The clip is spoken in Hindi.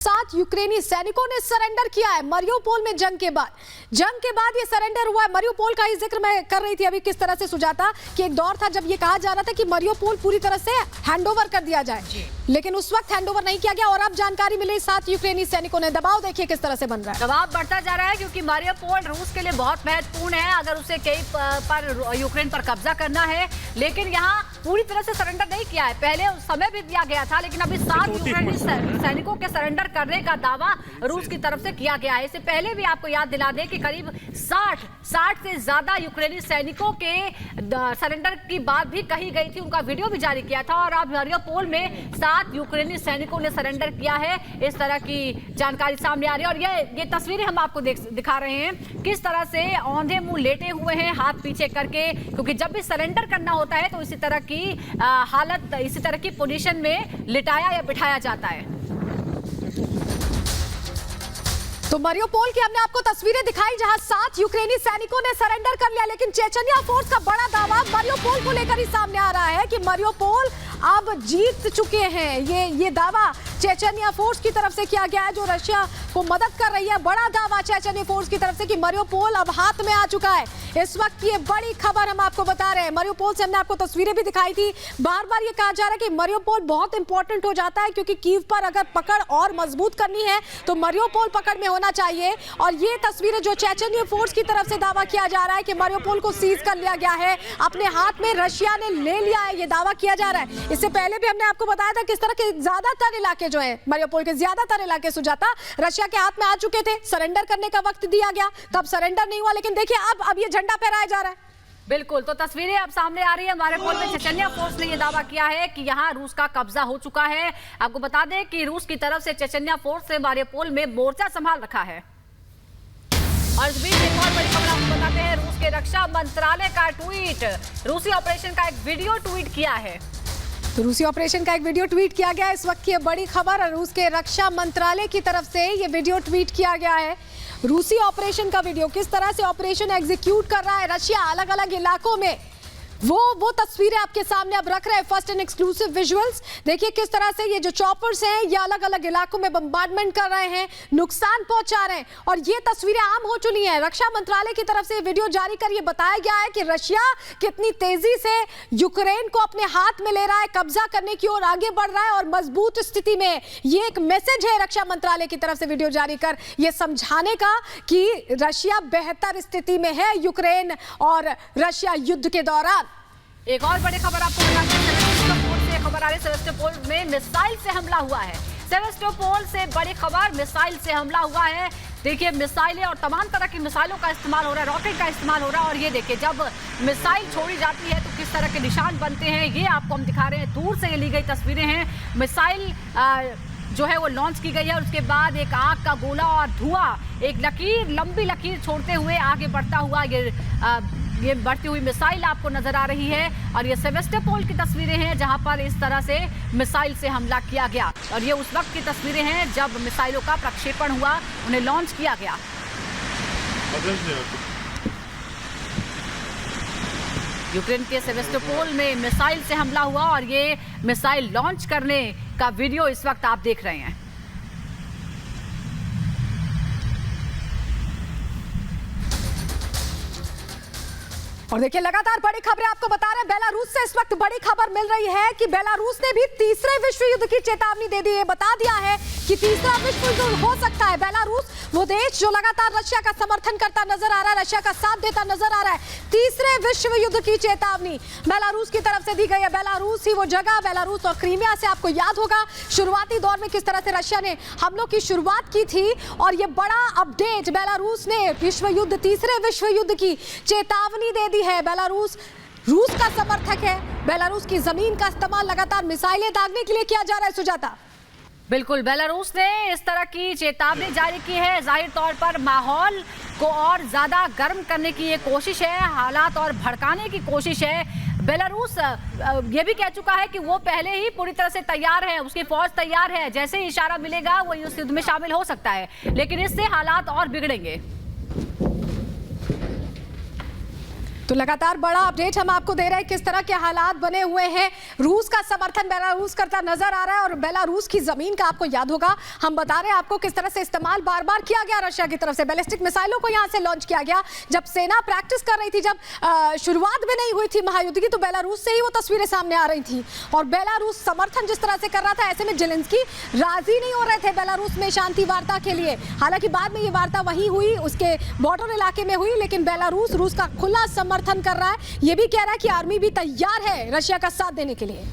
7 यूक्रेनी सैनिकों ने सरेंडर किया है मरियोपोल में। जंग के बाद ये सरेंडर हुआ है। मरियोपोल का ही जिक्र मैं कर रही थी अभी किस तरह से सुजाता कि एक दौर था जब ये कहा जा रहा था कि मरियोपोल पूरी तरह से हैंडओवर कर दिया जाए, लेकिन उस वक्त हैंडओवर नहीं किया गया और अब जानकारी मिली 7 यूक्रेनी सैनिकों ने। दबाव देखिए किस तरह से बन रहा है। दबाव बढ़ता जा रहा है क्योंकि मरियोपोल रूस के लिए बहुत महत्वपूर्ण है अगर उसे कई पर यूक्रेन पर कब्जा करना है, लेकिन यहाँ पूरी तरह से सरेंडर नहीं किया है। पहले उस समय भी दिया गया था, लेकिन अभी 7 यूक्रेनी सैनिकों के सरेंडर करने का दावा रूस की तरफ से किया गया है। इससे पहले भी आपको याद दिला दें कि करीब 60 से ज्यादा यूक्रेनी सैनिकों के सरेंडर की बात भी कही गई थी, उनका वीडियो भी जारी किया था और अब मरियोपोल में 7 यूक्रेनी सैनिकों ने सरेंडर किया है। इस तरह की जानकारी सामने आ रही है और ये तस्वीरें हम आपको दिखा रहे हैं किस तरह से औंधे मुंह लेटे हुए हैं हाथ पीछे करके, क्योंकि जब भी सरेंडर करना होता है तो इसी तरह की हालत, इसी तरह की पोजीशन में लिटाया या बिठाया जाता है। तो मरियोपोल की हमने आपको तस्वीरें दिखाई जहां 7 यूक्रेनी सैनिकों ने सरेंडर कर लिया, लेकिन चेचनिया फोर्स का बड़ा दावा मरियोपोल को लेकर ही सामने आ रहा है कि मरियोपोल अब जीत चुके हैं। ये दावा चेचनिया फोर्स की तरफ से किया गया है जो रशिया को मदद कर रही है। बड़ा दावा चेचनिया फोर्स की तरफ से कि मरियोपोल अब हाथ में आ चुका है। इस वक्त ये बड़ी खबर हम आपको बता रहे हैं। मरियोपोल से हमने आपको तस्वीरें भी दिखाई थी। बार बार ये कहा जा रहा है कि मरियोपोल बहुत इंपॉर्टेंट हो जाता है क्योंकि कीव पर अगर पकड़ और मजबूत करनी है तो मरियोपोल पकड़ में होना चाहिए। और ये तस्वीरें जो चेचनिया फोर्स की तरफ से दावा किया जा रहा है कि मरियोपोल को सीज कर लिया गया है, अपने हाथ में रशिया ने ले लिया है, ये दावा किया जा रहा है। इससे पहले भी हमने आपको बताया था किस तरह के ज्यादातर इलाके जो है मरियोपोल के ज्यादातर इलाके सुजाता रशिया के हाथ में आ चुके थे। सरेंडर करने का वक्त दिया गया, तब सरेंडर नहीं हुआ, लेकिन देखिए अब ये झंडा फहराया जा रहा है। बिल्कुल, तो तस्वीरें अब सामने आ रही है। मरियोपोल में चेचनिया फोर्स ने यह दावा किया है कि यहाँ रूस का कब्जा हो चुका है। आपको बता दें कि रूस की तरफ से चेचनिया फोर्स ने मरियोपोल में मोर्चा संभाल रखा है। और इस बीच एक और बड़ी खबर आपको बताते हैं, रूस के रक्षा मंत्रालय का ट्वीट, रूसी ऑपरेशन का एक वीडियो ट्वीट किया है। तो रूसी ऑपरेशन का एक वीडियो ट्वीट किया गया है। इस वक्त की बड़ी खबर, रूस के रक्षा मंत्रालय की तरफ से ये वीडियो ट्वीट किया गया है। रूसी ऑपरेशन का वीडियो, किस तरह से ऑपरेशन एग्जीक्यूट कर रहा है रशिया अलग अलग इलाकों में, वो तस्वीरें आपके सामने अब रख रहे हैं। फर्स्ट एंड एक्सक्लूसिव विजुअल्स देखिए किस तरह से ये जो चॉपर्स हैं ये अलग अलग इलाकों में बम्बार्डमेंट कर रहे हैं, नुकसान पहुंचा रहे हैं और ये तस्वीरें आम हो चुकी हैं। रक्षा मंत्रालय की तरफ से वीडियो जारी कर ये बताया गया है कि रशिया कितनी तेजी से यूक्रेन को अपने हाथ में ले रहा है, कब्जा करने की ओर आगे बढ़ रहा है और मजबूत स्थिति में। ये एक मैसेज है रक्षा मंत्रालय की तरफ से वीडियो जारी कर ये समझाने का कि रशिया बेहतर स्थिति में है यूक्रेन और रशिया युद्ध के दौरान। एक और बड़ी खबर आपको बताते हैं, सेवेस्टोपोल से खबर आ रही है। सेवेस्टोपोल में मिसाइल से हमला हुआ है। सेवेस्टोपोल से बड़ी खबर, मिसाइल से हमला हुआ है। देखिए मिसाइलें और तमाम तरह की मिसाइलों का इस्तेमाल हो रहा है, रॉकेट का इस्तेमाल हो रहा है और ये देखिए जब मिसाइल छोड़ी जाती है तो किस तरह के निशान बनते हैं ये आपको हम दिखा रहे हैं। दूर से ये ली गई तस्वीरें हैं। मिसाइल जो है वो लॉन्च की गई है और उसके बाद एक आग का गोला और धुआं, एक लकीर, लंबी लकीर छोड़ते हुए आगे बढ़ता हुआ ये बढ़ती हुई मिसाइल आपको नजर आ रही है। और ये सेवेस्टोपोल की तस्वीरें हैं जहां पर इस तरह से मिसाइल से हमला किया गया और ये उस वक्त की तस्वीरें हैं जब मिसाइलों का प्रक्षेपण हुआ, उन्हें लॉन्च किया गया। यूक्रेन के सेवेस्टोपोल में मिसाइल से हमला हुआ और ये मिसाइल लॉन्च करने का वीडियो इस वक्त आप देख रहे हैं। और देखिए लगातार बड़ी खबरें आपको बता रहे हैं। बेलारूस से इस वक्त बड़ी खबर मिल रही है कि बेलारूस ने भी तीसरे विश्व युद्ध की चेतावनी दे दी है, बता दिया है कि तीसरा विश्व युद्ध हो सकता है। बेलारूस वो देश जो लगातार रशिया का समर्थन करता नजर आ रहा है, रशिया का साथ देता नजर आ रहा है, तीसरे विश्व युद्ध की चेतावनी बेलारूस की तरफ से दी गई है। बेलारूस ही वो जगह, बेलारूस और क्रीमिया से आपको याद होगा शुरुआती दौर में किस तरह से रशिया ने हमलों की शुरुआत की थी और ये बड़ा अपडेट, बेलारूस ने विश्व युद्ध, तीसरे विश्व युद्ध की चेतावनी दे दी है। बेलारूस रूस का समर्थक है। बेलारूस की जमीन का इस्तेमाल लगातार मिसाइलें दागने के लिए किया जा रहा है सुजाता। बिल्कुल, बेलारूस ने इस तरह की चेतावनी जारी की है। जाहिर तौर पर माहौल को और ज्यादा गर्म करने की ये कोशिश है, हालात और भड़काने की कोशिश है। बेलारूस ये भी कह चुका है कि वो पहले ही पूरी तरह से तैयार है, उसकी फौज तैयार है, जैसे ही इशारा मिलेगा वो इस युद्ध में शामिल हो सकता है, लेकिन इससे हालात और बिगड़ेंगे। तो लगातार बड़ा अपडेट हम आपको दे रहे हैं किस तरह के हालात बने हुए हैं। रूस का समर्थन बेलारूस करता नजर आ रहा है और बेलारूस की जमीन का आपको याद होगा, हम बता रहे हैं आपको किस तरह से इस्तेमाल बार बार किया गया रशिया की तरफ से। बैलिस्टिक मिसाइलों को यहां से लॉन्च किया गया। जब सेना प्रैक्टिस कर रही थी, जब शुरुआत भी नहीं हुई थी महायुद्ध की, तो बेलारूस से ही वो तस्वीरें सामने आ रही थी और बेलारूस समर्थन जिस तरह से कर रहा था, ऐसे में जेलेंस्की राजी नहीं हो रहे थे बेलारूस में शांति वार्ता के लिए। हालांकि बाद में ये वार्ता वहीं हुई, उसके बॉर्डर इलाके में हुई, लेकिन बेलारूस रूस का खुला समर्थन कर रहा है। ये भी कह रहा है कि आर्मी भी तैयार है रशिया का साथ देने के लिए।